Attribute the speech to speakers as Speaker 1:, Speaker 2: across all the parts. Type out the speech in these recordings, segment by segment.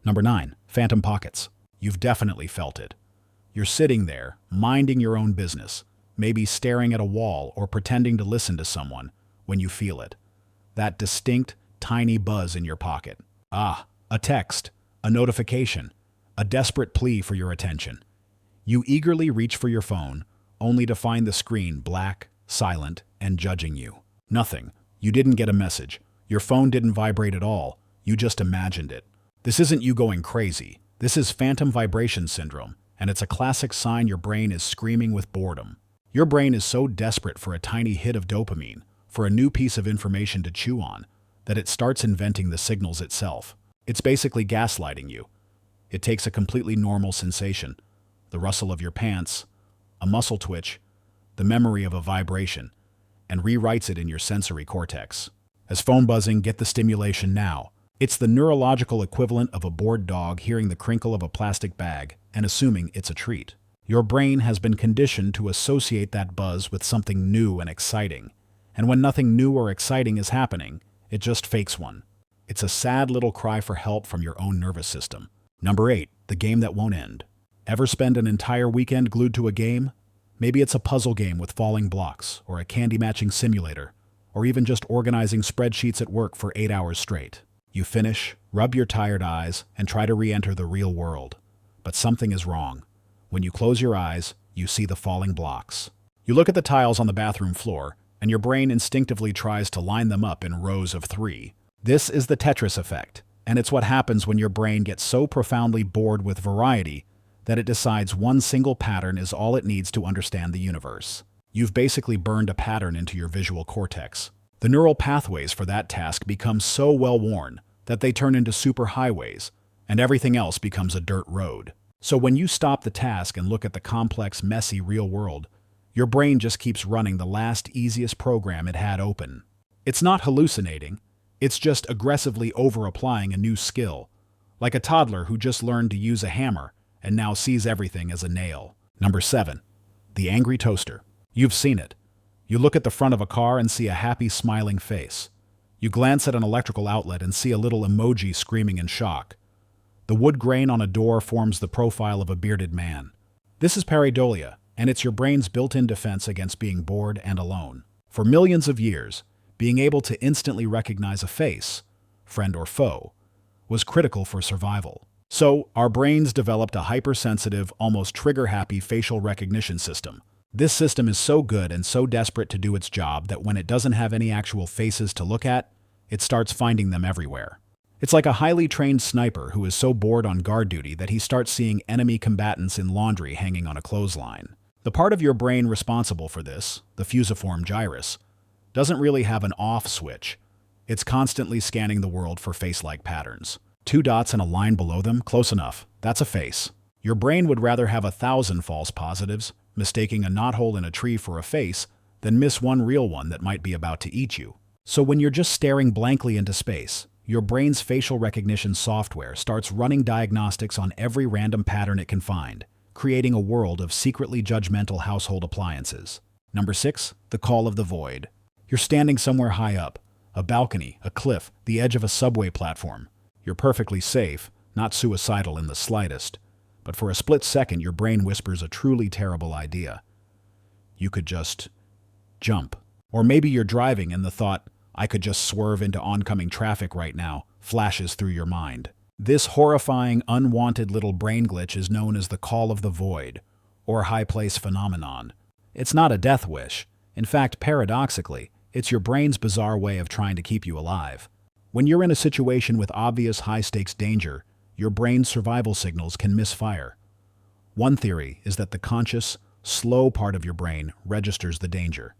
Speaker 1: Number 9. Phantom pockets. You've definitely felt it. You're sitting there, minding your own business, maybe staring at a wall or pretending to listen to someone, when you feel it. That distinct, tiny buzz in your pocket. Ah, a text, a notification, a desperate plea for your attention. You eagerly reach for your phone, only to find the screen black, silent, and judging you. Nothing. You didn't get a message. Your phone didn't vibrate at all. You just imagined it. This isn't you going crazy. This is phantom vibration syndrome, and it's a classic sign your brain is screaming with boredom. Your brain is so desperate for a tiny hit of dopamine, for a new piece of information to chew on, that it starts inventing the signals itself. It's basically gaslighting you. It takes a completely normal sensation, the rustle of your pants, a muscle twitch, the memory of a vibration, and rewrites it in your sensory cortex. As phone buzzing, get the stimulation now. It's the neurological equivalent of a bored dog hearing the crinkle of a plastic bag and assuming it's a treat. Your brain has been conditioned to associate that buzz with something new and exciting. And when nothing new or exciting is happening, it just fakes one. It's a sad little cry for help from your own nervous system. Number 8. The game that won't end. Ever spend an entire weekend glued to a game? Maybe it's a puzzle game with falling blocks, or a candy-matching simulator, or even just organizing spreadsheets at work for 8 hours straight. You finish, rub your tired eyes, and try to re-enter the real world. But something is wrong. When you close your eyes, you see the falling blocks. You look at the tiles on the bathroom floor, and your brain instinctively tries to line them up in rows of 3. This is the Tetris effect, and it's what happens when your brain gets so profoundly bored with variety that it decides one single pattern is all it needs to understand the universe. You've basically burned a pattern into your visual cortex. The neural pathways for that task become so well-worn that they turn into superhighways, and everything else becomes a dirt road. So when you stop the task and look at the complex, messy real world, your brain just keeps running the last easiest program it had open. It's not hallucinating, it's just aggressively over-applying a new skill, like a toddler who just learned to use a hammer and now sees everything as a nail. Number 7. The angry toaster. You've seen it. You look at the front of a car and see a happy, smiling face. You glance at an electrical outlet and see a little emoji screaming in shock. The wood grain on a door forms the profile of a bearded man. This is pareidolia, and it's your brain's built-in defense against being bored and alone. For millions of years, being able to instantly recognize a face, friend or foe, was critical for survival. So, our brains developed a hypersensitive, almost trigger-happy facial recognition system. This system is so good and so desperate to do its job that when it doesn't have any actual faces to look at, it starts finding them everywhere. It's like a highly trained sniper who is so bored on guard duty that he starts seeing enemy combatants in laundry hanging on a clothesline. The part of your brain responsible for this, the fusiform gyrus, doesn't really have an off switch. It's constantly scanning the world for face-like patterns. 2 dots and a line below them, close enough. That's a face. Your brain would rather have 1,000 false positives, mistaking a knothole in a tree for a face, than miss one real one that might be about to eat you. So when you're just staring blankly into space, your brain's facial recognition software starts running diagnostics on every random pattern it can find, creating a world of secretly judgmental household appliances. Number 6. The call of the void. You're standing somewhere high up, a balcony, a cliff, the edge of a subway platform. You're perfectly safe, not suicidal in the slightest, but for a split second your brain whispers a truly terrible idea. You could just jump. Or maybe you're driving and the thought, I could just swerve into oncoming traffic right now, flashes through your mind. This horrifying, unwanted little brain glitch is known as the call of the void, or high place phenomenon. It's not a death wish. In fact, paradoxically, it's your brain's bizarre way of trying to keep you alive. When you're in a situation with obvious high-stakes danger, your brain's survival signals can misfire. One theory is that the conscious, slow part of your brain registers the danger.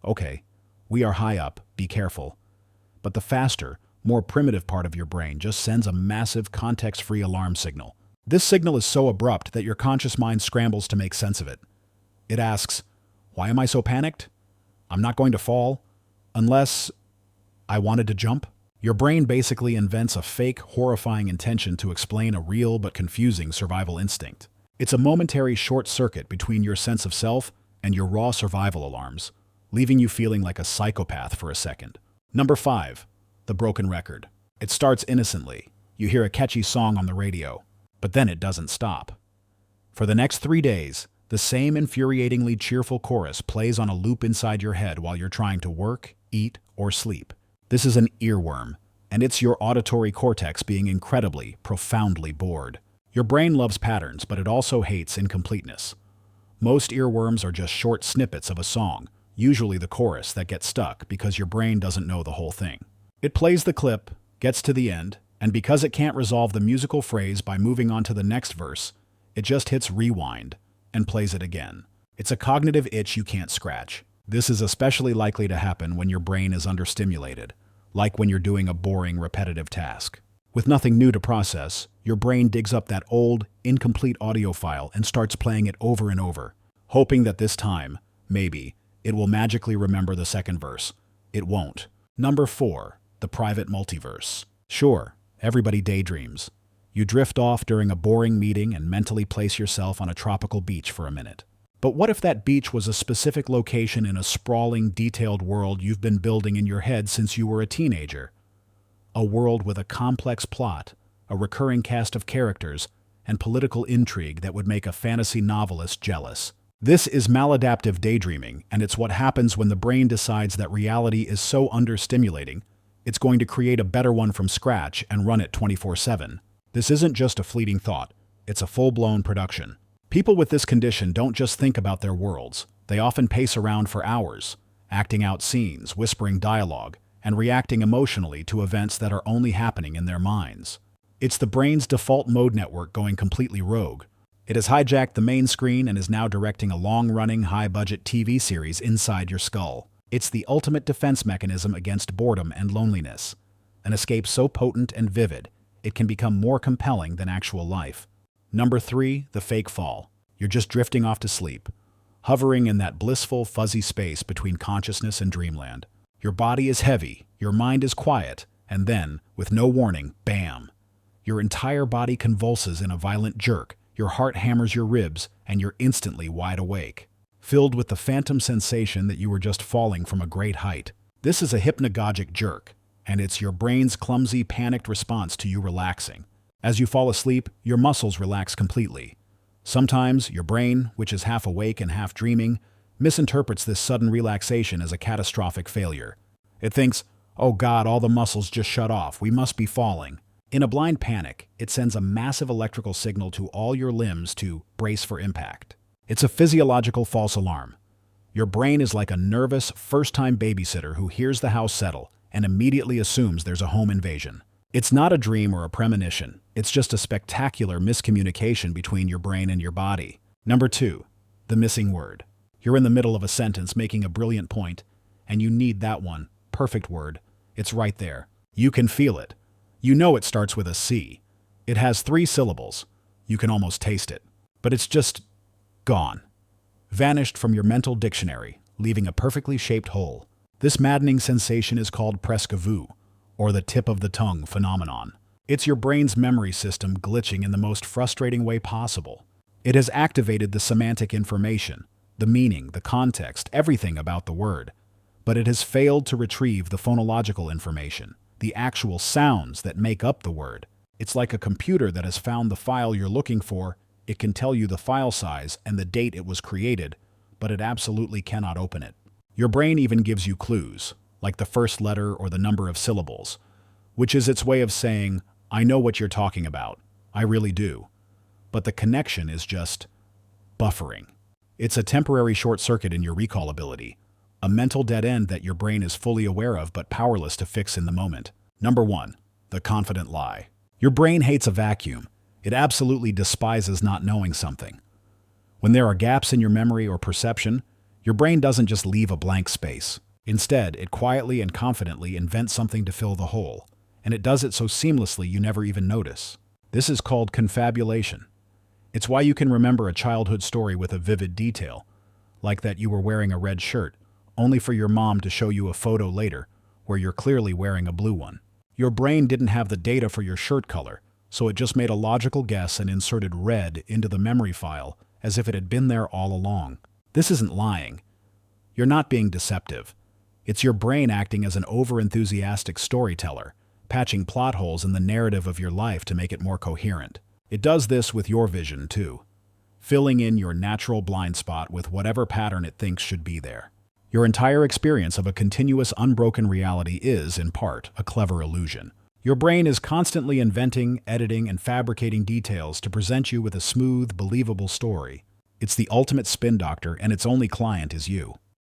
Speaker 1: Okay, we are high up, be careful. But the faster, more primitive part of your brain just sends a massive context-free alarm signal. This signal is so abrupt that your conscious mind scrambles to make sense of it. It asks, why am I so panicked? I'm not going to fall, unless I wanted to jump. Your brain basically invents a fake, horrifying intention to explain a real but confusing survival instinct. It's a momentary short circuit between your sense of self and your raw survival alarms, leaving you feeling like a psychopath for a second. Number 5. The broken record. It starts innocently. You hear a catchy song on the radio, but then it doesn't stop. For the next 3 days, the same infuriatingly cheerful chorus plays on a loop inside your head while you're trying to work, eat, or sleep. This is an earworm, and it's your auditory cortex being incredibly, profoundly bored. Your brain loves patterns, but it also hates incompleteness. Most earworms are just short snippets of a song, usually the chorus, that gets stuck because your brain doesn't know the whole thing. It plays the clip, gets to the end, and because it can't resolve the musical phrase by moving on to the next verse, it just hits rewind and plays it again. It's a cognitive itch you can't scratch. This is especially likely to happen when your brain is understimulated, like when you're doing a boring, repetitive task. With nothing new to process, your brain digs up that old, incomplete audio file and starts playing it over and over, hoping that this time, maybe, it will magically remember the second verse. It won't. Number 4. The Private Multiverse. Sure, everybody daydreams. You drift off during a boring meeting and mentally place yourself on a tropical beach for a minute. But what if that beach was a specific location in a sprawling, detailed world you've been building in your head since you were a teenager? A world with a complex plot, a recurring cast of characters, and political intrigue that would make a fantasy novelist jealous. This is maladaptive daydreaming, and it's what happens when the brain decides that reality is so understimulating, it's going to create a better one from scratch and run it 24/7. This isn't just a fleeting thought, it's a full-blown production. People with this condition don't just think about their worlds. They often pace around for hours, acting out scenes, whispering dialogue, and reacting emotionally to events that are only happening in their minds. It's the brain's default mode network going completely rogue. It has hijacked the main screen and is now directing a long-running, high-budget TV series inside your skull. It's the ultimate defense mechanism against boredom and loneliness. An escape so potent and vivid, it can become more compelling than actual life. Number 3, the fake fall. You're just drifting off to sleep, hovering in that blissful, fuzzy space between consciousness and dreamland. Your body is heavy, your mind is quiet, and then, with no warning, bam! Your entire body convulses in a violent jerk, your heart hammers your ribs, and you're instantly wide awake, filled with the phantom sensation that you were just falling from a great height. This is a hypnagogic jerk, and it's your brain's clumsy, panicked response to you relaxing. As you fall asleep, your muscles relax completely. Sometimes, your brain, which is half awake and half dreaming, misinterprets this sudden relaxation as a catastrophic failure. It thinks, oh God, all the muscles just shut off, we must be falling. In a blind panic, it sends a massive electrical signal to all your limbs to brace for impact. It's a physiological false alarm. Your brain is like a nervous, first-time babysitter who hears the house settle and immediately assumes there's a home invasion. It's not a dream or a premonition. It's just a spectacular miscommunication between your brain and your body. Number 2, the missing word. You're in the middle of a sentence making a brilliant point, and you need that one perfect word. It's right there. You can feel it. You know it starts with a C. It has 3 syllables. You can almost taste it. But it's just gone. Vanished from your mental dictionary, leaving a perfectly shaped hole. This maddening sensation is called presque vu, or the tip of the tongue phenomenon. It's your brain's memory system glitching in the most frustrating way possible. It has activated the semantic information, the meaning, the context, everything about the word, but it has failed to retrieve the phonological information, the actual sounds that make up the word. It's like a computer that has found the file you're looking for. It can tell you the file size and the date it was created, but it absolutely cannot open it. Your brain even gives you clues, like the first letter or the number of syllables, which is its way of saying, I know what you're talking about. I really do. But the connection is just buffering. It's a temporary short circuit in your recall ability, a mental dead end that your brain is fully aware of but powerless to fix in the moment. Number 1, the confident lie. Your brain hates a vacuum. It absolutely despises not knowing something. When there are gaps in your memory or perception, your brain doesn't just leave a blank space. Instead, it quietly and confidently invents something to fill the hole, and it does it so seamlessly you never even notice. This is called confabulation. It's why you can remember a childhood story with a vivid detail, like that you were wearing a red shirt, only for your mom to show you a photo later where you're clearly wearing a blue one. Your brain didn't have the data for your shirt color, so it just made a logical guess and inserted red into the memory file as if it had been there all along. This isn't lying. You're not being deceptive. It's your brain acting as an over-enthusiastic storyteller, patching plot holes in the narrative of your life to make it more coherent. It does this with your vision, too, filling in your natural blind spot with whatever pattern it thinks should be there. Your entire experience of a continuous, unbroken reality is, in part, a clever illusion. Your brain is constantly inventing, editing, and fabricating details to present you with a smooth, believable story. It's the ultimate spin doctor, and its only client is you.